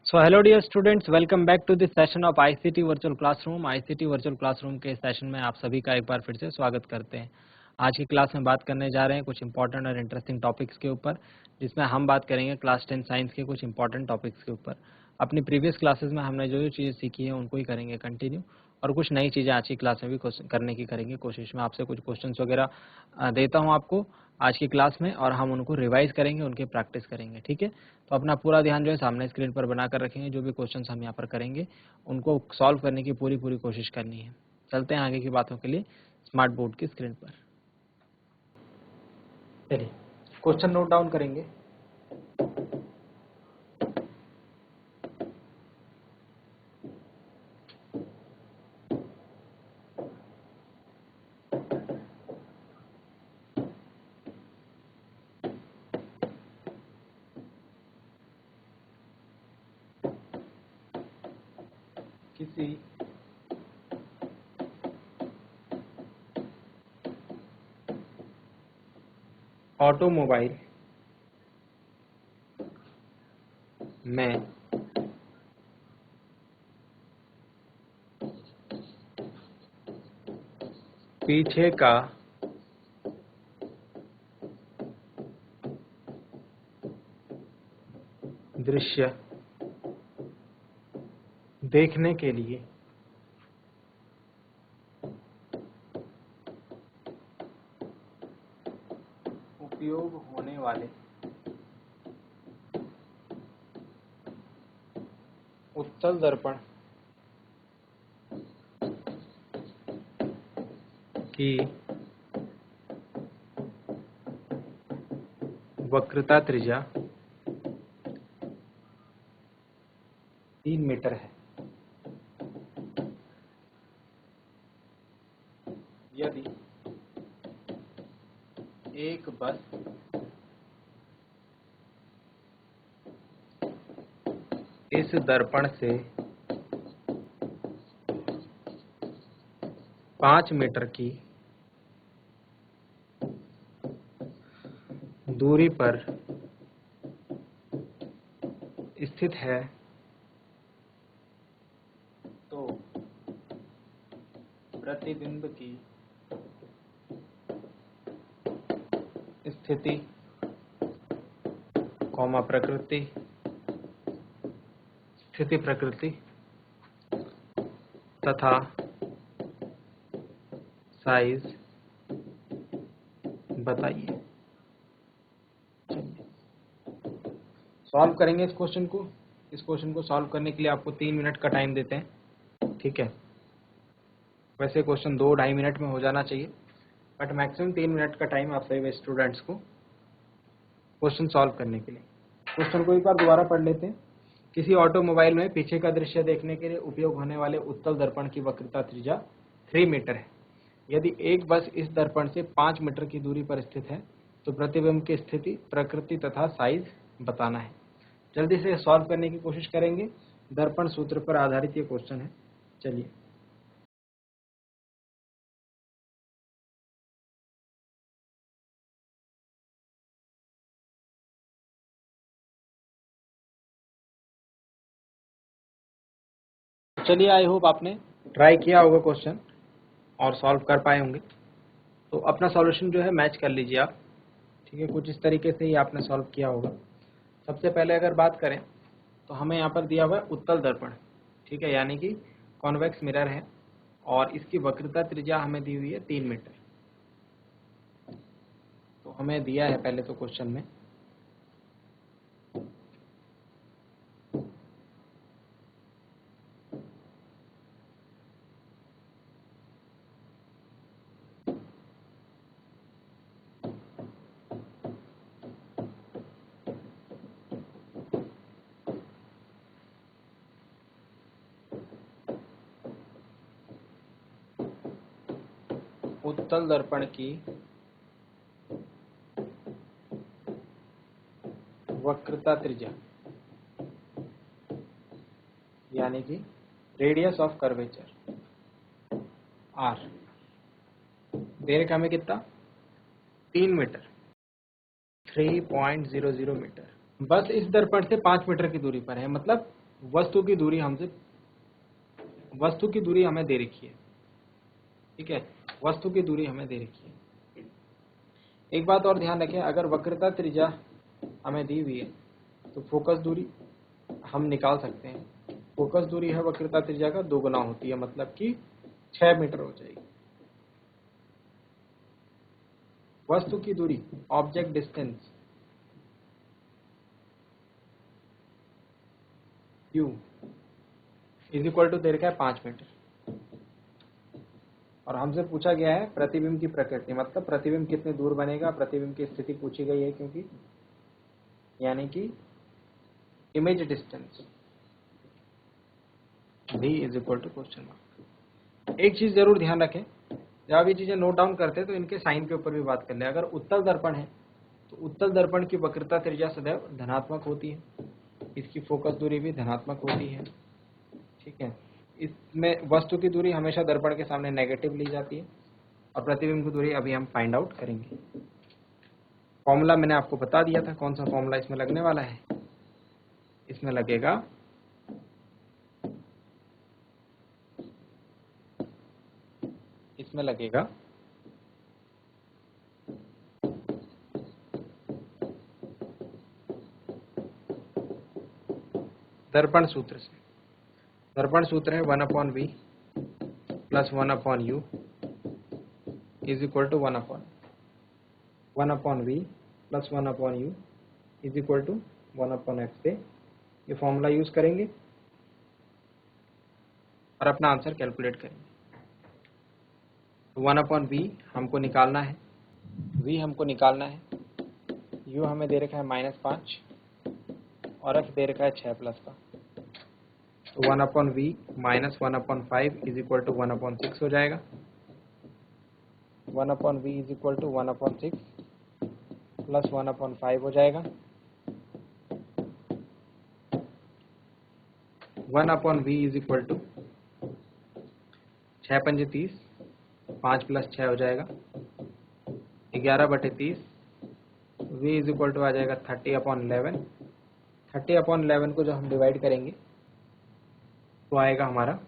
So hello dear students, welcome back to this session of ICT Virtual Classroom। ICT Virtual Classroom के session में आप सभी का एक बार फिर से स्वागत करते हैं। आज की क्लास में बात करने जा रहे हैं कुछ इंपॉर्टेंट और इंटरेस्टिंग टॉपिक्स के ऊपर, जिसमें हम बात करेंगे क्लास 10 साइंस के कुछ इंपॉर्टेंट टॉपिक्स के ऊपर। अपनी प्रीवियस क्लासेस में हमने जो चीज़ें सीखी हैं उनको ही करेंगे कंटिन्यू, और कुछ नई चीज़ें आज की क्लास में भी करने की करेंगे कोशिश। में आपसे कुछ क्वेश्चंस वगैरह देता हूँ आपको आज की क्लास में, और हम उनको रिवाइज करेंगे, उनकी प्रैक्टिस करेंगे। ठीक है, तो अपना पूरा ध्यान जो है सामने स्क्रीन पर बनाकर रखेंगे। जो भी क्वेश्चंस हम यहाँ पर करेंगे उनको सॉल्व करने की पूरी कोशिश करनी है। चलते हैं आगे की बातों के लिए स्मार्ट बोर्ड की स्क्रीन पर। चलिए क्वेश्चन नोट डाउन करेंगे। किसी ऑटोमोबाइल में पीछे का दृश्य देखने के लिए उपयोग होने वाले उत्तल दर्पण की वक्रता त्रिज्या 3 मीटर है। यदि एक बस इस दर्पण से 5 मीटर की दूरी पर स्थित है तो प्रतिबिंब की स्थिति, प्रकृति तथा साइज बताइए। सॉल्व करेंगे इस क्वेश्चन को। इस क्वेश्चन को सॉल्व करने के लिए आपको 3 मिनट का टाइम देते हैं। ठीक है, वैसे क्वेश्चन 2-2.5 मिनट में हो जाना चाहिए, बट मैक्सिमम 3 मिनट का टाइम आप सभी स्टूडेंट्स को क्वेश्चन सॉल्व करने के लिए। क्वेश्चन को एक बार दोबारा पढ़ लेते हैं। किसी ऑटोमोबाइल में पीछे का दृश्य देखने के लिए उपयोग होने वाले उत्तल दर्पण की वक्रता त्रिज्या 3 मीटर है। यदि एक बस इस दर्पण से 5 मीटर की दूरी पर स्थित है तो प्रतिबिंब की स्थिति, प्रकृति तथा साइज बताना है। जल्दी से सॉल्व करने की कोशिश करेंगे। दर्पण सूत्र पर आधारित ये क्वेश्चन है। चलिए आई होप आपने ट्राई किया होगा क्वेश्चन और सॉल्व कर पाए होंगे। तो अपना सॉल्यूशन जो है मैच कर लीजिए आप। ठीक है, कुछ इस तरीके से ही आपने सॉल्व किया होगा। सबसे पहले अगर बात करें तो हमें यहाँ पर दिया हुआ है उत्तल दर्पण। ठीक है, यानी कि कॉन्वेक्स मिरर है, और इसकी वक्रता त्रिज्या हमें दी हुई है 3 मीटर। तो हमें दिया है पहले तो क्वेश्चन में उत्तल दर्पण की वक्रता त्रिज्या यानी कि रेडियस ऑफ कर्वेचर आर दे रखा हमें कितना, 3 मीटर, 3.00 मीटर। बस इस दर्पण से 5 मीटर की दूरी पर है, मतलब वस्तु की दूरी हमें दे रखी है, ठीक है, वस्तु की दूरी हमें दे रखी है। एक बात और ध्यान रखें, अगर वक्रता त्रिज्या हमें दी हुई है तो फोकस दूरी हम निकाल सकते हैं। फोकस दूरी है वक्रता त्रिज्या का 2 गुना होती है, मतलब कि 6 मीटर हो जाएगी। वस्तु की दूरी, object distance u is equal to दे रखा है 5 मीटर, और हमसे पूछा गया है प्रतिबिंब की प्रकृति, मतलब प्रतिबिंब कितने दूर बनेगा, प्रतिबिंब की स्थिति पूछी गई है, क्योंकि यानी कि image distance v is equal to question mark. एक चीज जरूर ध्यान रखें, जब आप ये चीजें नोट डाउन करते हैं तो इनके साइन के ऊपर भी बात कर लें। अगर उत्तल दर्पण है तो उत्तल दर्पण की वक्रता त्रिज्या सदैव धनात्मक होती है, इसकी फोकस दूरी भी धनात्मक होती है, ठीक है। इसमें वस्तु की दूरी हमेशा दर्पण के सामने नेगेटिव ली जाती है, और प्रतिबिंब की दूरी अभी हम फाइंड आउट करेंगे। फॉर्मूला मैंने आपको बता दिया था, कौन सा फॉर्मूला इसमें लगने वाला है, इसमें लगेगा दर्पण सूत्र से। दर्पण सूत्र है 1/v plus 1/u is equal to 1/v plus 1/u is equal to 1/f से ये फॉर्मूला यूज करेंगे और अपना आंसर कैलकुलेट करेंगे। तो 1/v हमको निकालना है, v हमको निकालना है, u हमें दे रखा है -5 और f दे रखा है 6 प्लस का। तो 1/v minus 1/5 is equal to 1/6 हो जाएगा। 1/v is equal to 1/6 plus 1/5 हो जाएगा। 1/v इज इक्वल टू 6 पंजे 30, 5 प्लस 6 हो जाएगा 11/30। v इज इक्वल टू आ जाएगा 30/11। 30/11 को जो हम डिवाइड करेंगे तो आएगा हमारा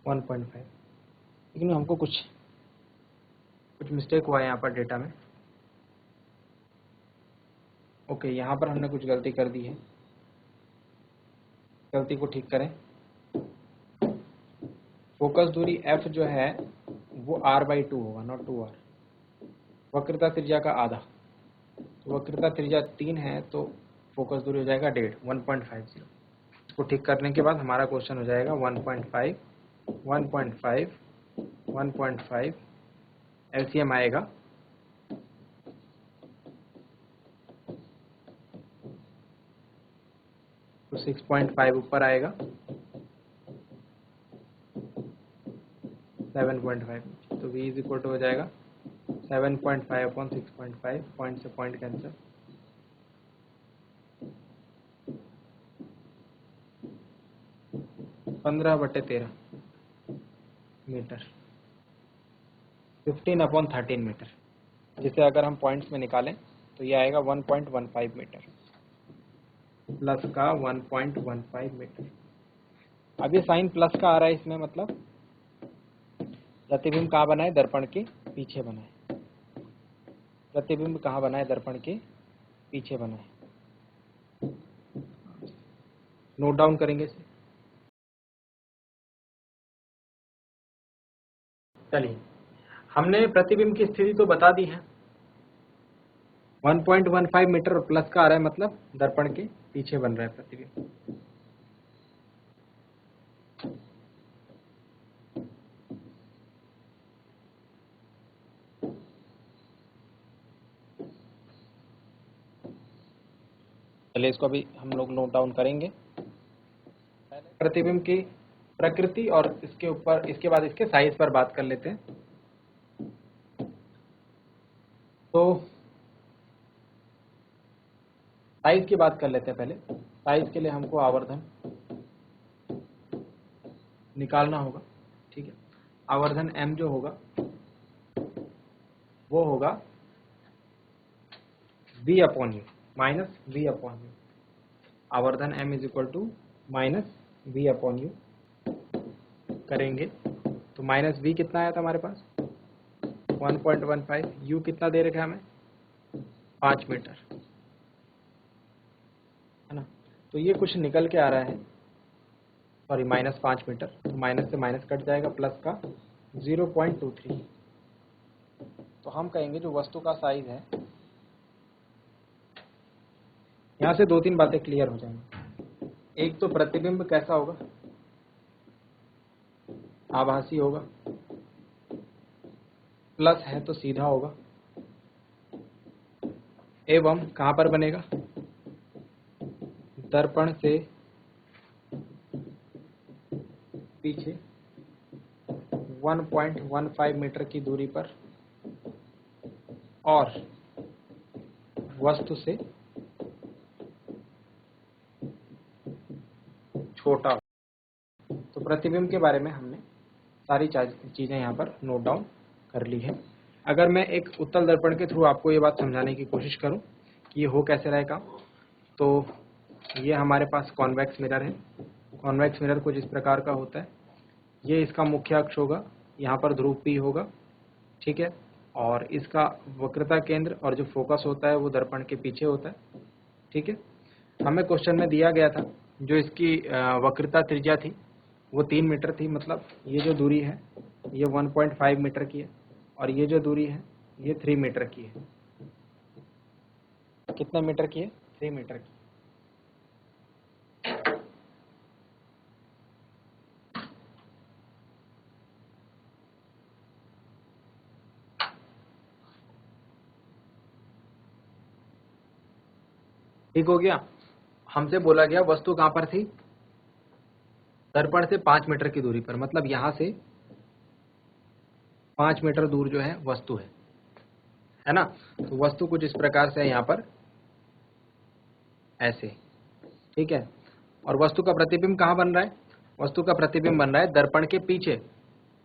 1.5। लेकिन हमको कुछ मिस्टेक हुआ है यहाँ पर डेटा में। ओके, यहाँ पर हमने कुछ गलती कर दी है, गलती को ठीक करें। फोकस दूरी f जो है वो r/2 होगा, नॉट 2r। वक्रता त्रिज्या का आधा, तो वक्रता त्रिज्या 3 है तो फोकस दूरी हो जाएगा 1.50। इसको ठीक करने के बाद हमारा क्वेश्चन हो जाएगा 1.5 एलसीएम आएगा तो 6.5 ऊपर आएगा 7.5, तो v इज इक्वल टू हो जाएगा 7.5/6.5, पॉइंट से पॉइंट कैंसिल। पंद्रह बटे 13 मीटर, 15/13 मीटर, जिसे अगर हम पॉइंट्स में निकालें तो ये आएगा 1.15 मीटर प्लस का 1.15 मीटर। अब ये साइन प्लस का आ रहा है, इसमें मतलब प्रतिबिंब कहाँ बना है, दर्पण के पीछे बना है। प्रतिबिंब कहाँ बना है, दर्पण के पीछे बना है। नोट डाउन करेंगे इसे। चलिए, हमने प्रतिबिंब की स्थिति तो बता दी है, 1.15 मीटर और प्लस का आ रहा है, मतलब दर्पण के पीछे बन रहा है प्रतिबिंब। चलिए, इसको अभी हम लोग नोट डाउन करेंगे। प्रतिबिंब की प्रकृति और इसके बाद इसके साइज पर बात कर लेते हैं। तो साइज की बात कर लेते हैं पहले। साइज के लिए हमको आवर्धन निकालना होगा, ठीक है। आवर्धन m जो होगा वो होगा v/u माइनस v/u। आवर्धन m is equal to minus v upon u करेंगे तो माइनस वी कितना आया था हमारे पास 1.15, यू कितना दे रखा है हमें 5 मीटर, है ना। तो ये कुछ निकल के आ रहा है, सॉरी -5 मीटर, तो माइनस से माइनस कट जाएगा, प्लस का 0.23। तो हम कहेंगे जो वस्तु का साइज है, यहाँ से 2-3 बातें क्लियर हो जाएंगी। एक तो प्रतिबिंब कैसा होगा, आभासी होगा, प्लस है तो सीधा होगा, एवं कहाँ पर बनेगा, दर्पण से पीछे 1.15 मीटर की दूरी पर और वस्तु से छोटा। तो प्रतिबिंब के बारे में हमने सारी चीजें यहाँ पर नोट डाउन कर ली है। अगर मैं एक उत्तल दर्पण के थ्रू आपको ये बात समझाने की कोशिश करूं कि ये हो कैसे रहेगा, तो ये हमारे पास कॉन्वेक्स मिरर है। कॉन्वेक्स मिरर कुछ इस प्रकार का होता है, ये इसका मुख्य अक्ष होगा, यहाँ पर ध्रुव P होगा, ठीक है, और इसका वक्रता केंद्र और जो फोकस होता है वो दर्पण के पीछे होता है, ठीक है। हमें क्वेश्चन में दिया गया था जो इसकी वक्रता त्रिज्या थी वो 3 मीटर थी, मतलब ये जो दूरी है ये 1.5 मीटर की है और ये जो दूरी है ये 3 मीटर की है। कितने मीटर की है, 3 मीटर की। ठीक हो गया। हमसे बोला गया वस्तु कहां पर थी, दर्पण से 5 मीटर की दूरी पर, मतलब यहां से 5 मीटर दूर जो है वस्तु है ना। तो वस्तु कुछ इस प्रकार से है यहाँ पर ऐसे, ठीक है। और वस्तु का प्रतिबिंब कहाँ बन रहा है, वस्तु का प्रतिबिंब बन रहा है दर्पण के पीछे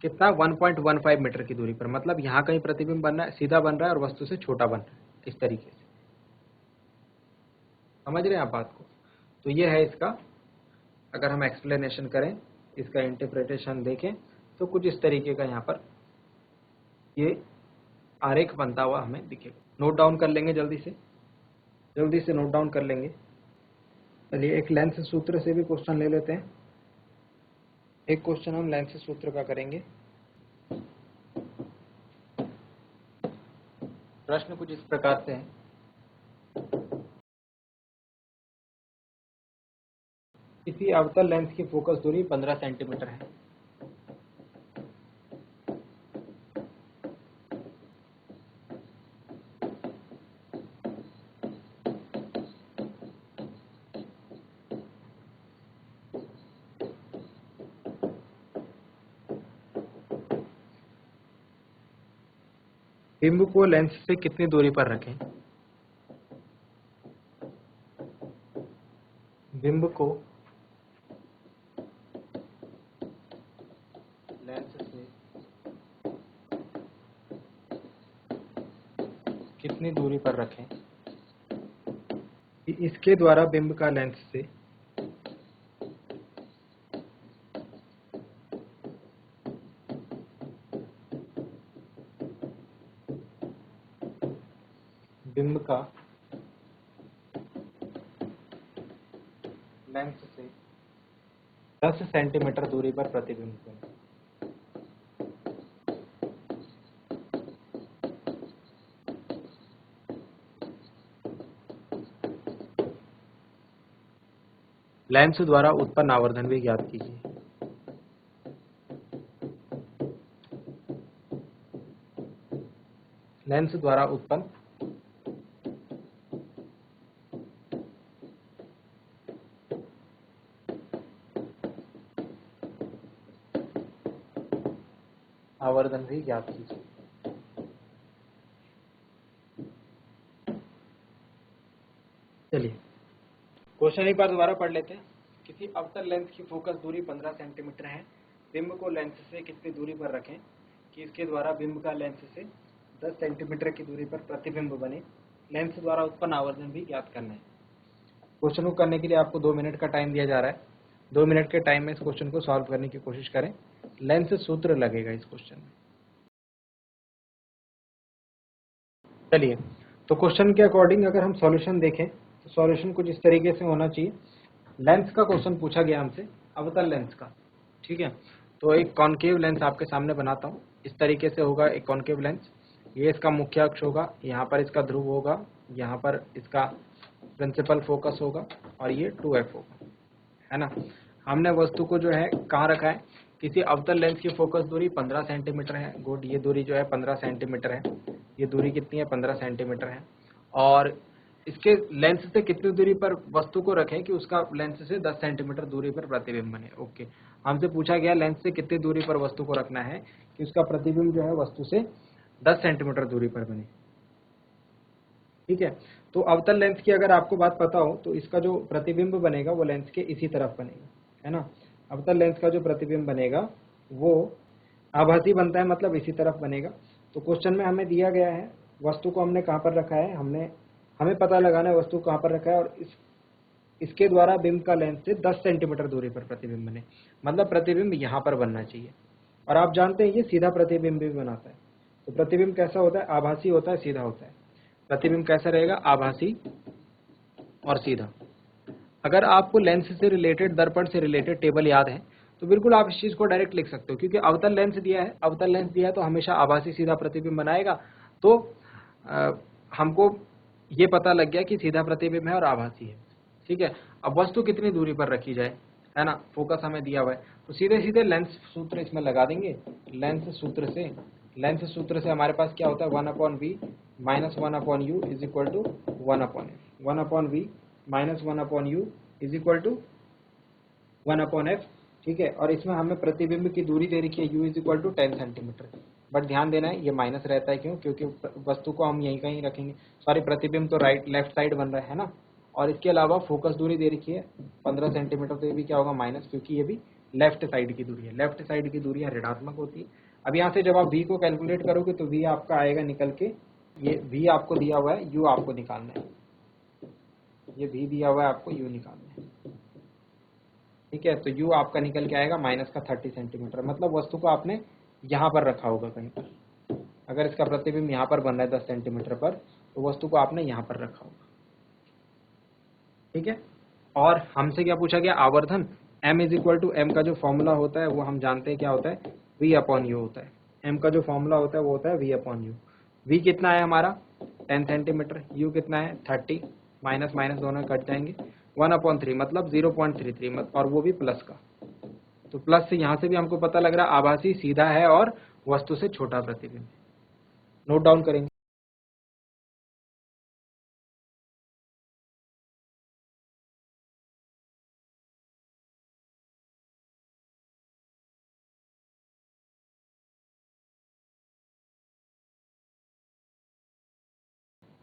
कितना 1.15 मीटर की दूरी पर, मतलब यहाँ कहीं प्रतिबिंब बन रहा है, सीधा बन रहा है और वस्तु से छोटा बन रहा है, इस तरीके से। समझ रहे हैं आप बात को। तो ये है इसका, अगर हम एक्सप्लेनेशन करें, इसका इंटरप्रिटेशन देखें तो कुछ इस तरीके का यहाँ पर ये आरेख बनता हुआ हमें दिखेगा। नोट डाउन कर लेंगे, जल्दी से नोट डाउन कर लेंगे। चलिए एक लेंस सूत्र से भी क्वेश्चन ले लेते हैं। एक क्वेश्चन हम लेंस सूत्र का करेंगे। प्रश्न कुछ इस प्रकार से है, किसी अवतल लेंस की फोकस दूरी 15 सेंटीमीटर है। बिंब को लेंस से कितनी दूरी पर रखें, बिंब को लेंस से कितनी दूरी पर रखें कि इसके द्वारा बिंब का लेंस से बिंब का लेंस से 10 सेंटीमीटर दूरी पर प्रतिबिंब बने। लेंस द्वारा उत्पन्न आवर्धन भी ज्ञात कीजिए। लेंस द्वारा उत्पन्न आवर्धन भी ज्ञात कीजिए। चलिए क्वेश्चन एक बार दोबारा पढ़ लेते हैं। किसी अवतल लेंस की फोकस दूरी 15 सेंटीमीटर है। बिंब को लेंस से कितनी दूरी पर रखें कि इसके द्वारा बिंब का लेंस से 10 सेंटीमीटर की दूरी पर प्रतिबिंब बने। लेंस द्वारा उत्पन्न आवर्धन भी ज्ञात करना है। क्वेश्चन को करने के लिए आपको 2 मिनट का टाइम दिया जा रहा है। 2 मिनट के टाइम में इस क्वेश्चन को सॉल्व करने की कोशिश करें। लेंस सूत्र लगेगा इस क्वेश्चन में। चलिए, तो क्वेश्चन के अकॉर्डिंग अगर हम सॉल्यूशन देखें तो सॉल्यूशन कुछ इस तरीके से होना चाहिए। लेंस का क्वेश्चन पूछा गया हमसे, अवतल लेंस का, ठीक है। तो एक कॉन्केव लेंस आपके सामने बनाता हूँ, इस तरीके से होगा एक कॉन्केव लेंस। ये इसका मुख्य अक्ष होगा, यहाँ पर इसका ध्रुव होगा, यहाँ पर इसका प्रिंसिपल फोकस होगा और ये 2f होगा, है ना। हमने वस्तु को जो है कहाँ रखा है, किसी अवतल लेंस की फोकस दूरी 15 सेंटीमीटर है। गुड, ये दूरी जो है 15 सेंटीमीटर है। ये दूरी कितनी है, 15 सेंटीमीटर है। और इसके लेंस से कितनी दूरी पर वस्तु को रखें कि उसका लेंस से 10 सेंटीमीटर दूरी पर प्रतिबिंब बने। ओके, हमसे पूछा गया लेंस से कितनी दूरी पर वस्तु को रखना है कि उसका प्रतिबिंब जो है वस्तु से 10 सेंटीमीटर दूरी पर बने, ठीक है। तो अवतल लेंस की अगर आपको बात पता हो तो इसका जो प्रतिबिंब बनेगा वो लेंस के इसी तरफ बनेगा, है ना। अवतल लेंस का जो प्रतिबिंब बनेगा वो आभासी बनता है, मतलब इसी तरफ बनेगा। तो क्वेश्चन में हमें दिया गया है वस्तु को हमने कहाँ पर रखा है, हमें पता लगाना है वस्तु कहाँ पर रखा है और इसके द्वारा बिंब का लेंस से 10 सेंटीमीटर दूरी पर प्रतिबिंब बने, मतलब प्रतिबिंब यहाँ पर बनना चाहिए। और आप जानते हैं ये सीधा प्रतिबिंब भी बनाता है। तो प्रतिबिंब कैसा होता है, आभासी होता है, सीधा होता है। प्रतिबिंब कैसा रहेगा, आभासी और सीधा। अगर आपको लेंस से रिलेटेड, दर्पण से रिलेटेड टेबल याद है तो बिल्कुल आप इस चीज को डायरेक्ट लिख सकते हो, क्योंकि अवतल लेंस दिया है, अवतल लेंस दिया है तो हमेशा आभासी सीधा प्रतिबिंब बनाएगा। तो हमको ये पता लग गया कि सीधा प्रतिबिंब है और आभासी है, ठीक है। अब वस्तु कितनी दूरी पर रखी जाए, है ना, फोकस हमें दिया हुआ है, तो सीधे सीधे लेंस सूत्र इसमें लगा देंगे। लेंस सूत्र से हमारे पास क्या होता है, 1/v minus 1/u is equal to 1/f। 1/v minus 1/u is equal to 1/f, ठीक है। और इसमें हमें प्रतिबिंब की दूरी दे रखी है u is equal to 10 centimetre. But ध्यान देना है ये माइनस रहता है, क्यों, क्योंकि वस्तु को हम यहीं कहीं रखेंगे, सॉरी प्रतिबिंब तो लेफ्ट साइड बन रहा है ना। और इसके अलावा फोकस दूरी दे रखी है 15 सेंटीमीटर, तो ये भी क्या होगा, माइनस, क्योंकि ये भी लेफ्ट साइड की दूरी है। लेफ्ट साइड की दूरी ऋणात्मक होती है। अब यहाँ से जब आप v को कैलकुलेट करोगे तो v आपका आएगा निकल के, ये v आपको दिया हुआ है, u आपको निकालना है। ये v दिया हुआ है, आपको u निकालना है, ठीक है। तो u आपका निकल के आएगा माइनस का 30 सेंटीमीटर, मतलब वस्तु को आपने यहाँ पर रखा होगा कहीं पर। अगर इसका प्रतिबिंब यहाँ पर बन रहा है 10 सेंटीमीटर पर, तो वस्तु को आपने यहाँ पर रखा होगा, ठीक है। और हमसे क्या पूछा गया, आवर्धन। m is equal to, m का जो फॉर्मूला होता है वो हम जानते हैं क्या होता है, v/u होता है। m का जो फॉर्मूला होता है वो होता है v/u। v कितना है हमारा 10 सेंटीमीटर, u कितना है 30, माइनस माइनस दोनों कट जाएंगे, 1/3 मतलब 0.33, और वो भी प्लस का। तो प्लस से यहाँ से भी हमको पता लग रहा है आभासी, सीधा है और वस्तु से छोटा प्रतिबिंब। नोट डाउन करेंगे।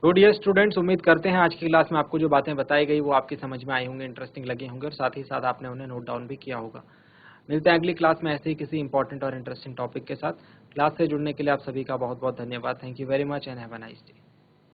तो डियर स्टूडेंट्स, उम्मीद करते हैं आज की क्लास में आपको जो बातें बताई गई वो आपकी समझ में आई होंगी, इंटरेस्टिंग लगे होंगे और साथ ही साथ आपने उन्हें नोट डाउन भी किया होगा। मिलते हैं अगली क्लास में ऐसे ही किसी इंपॉर्टेंट और इंटरेस्टिंग टॉपिक के साथ। क्लास से जुड़ने के लिए आप सभी का बहुत बहुत धन्यवाद। Thank you very much and have a nice day.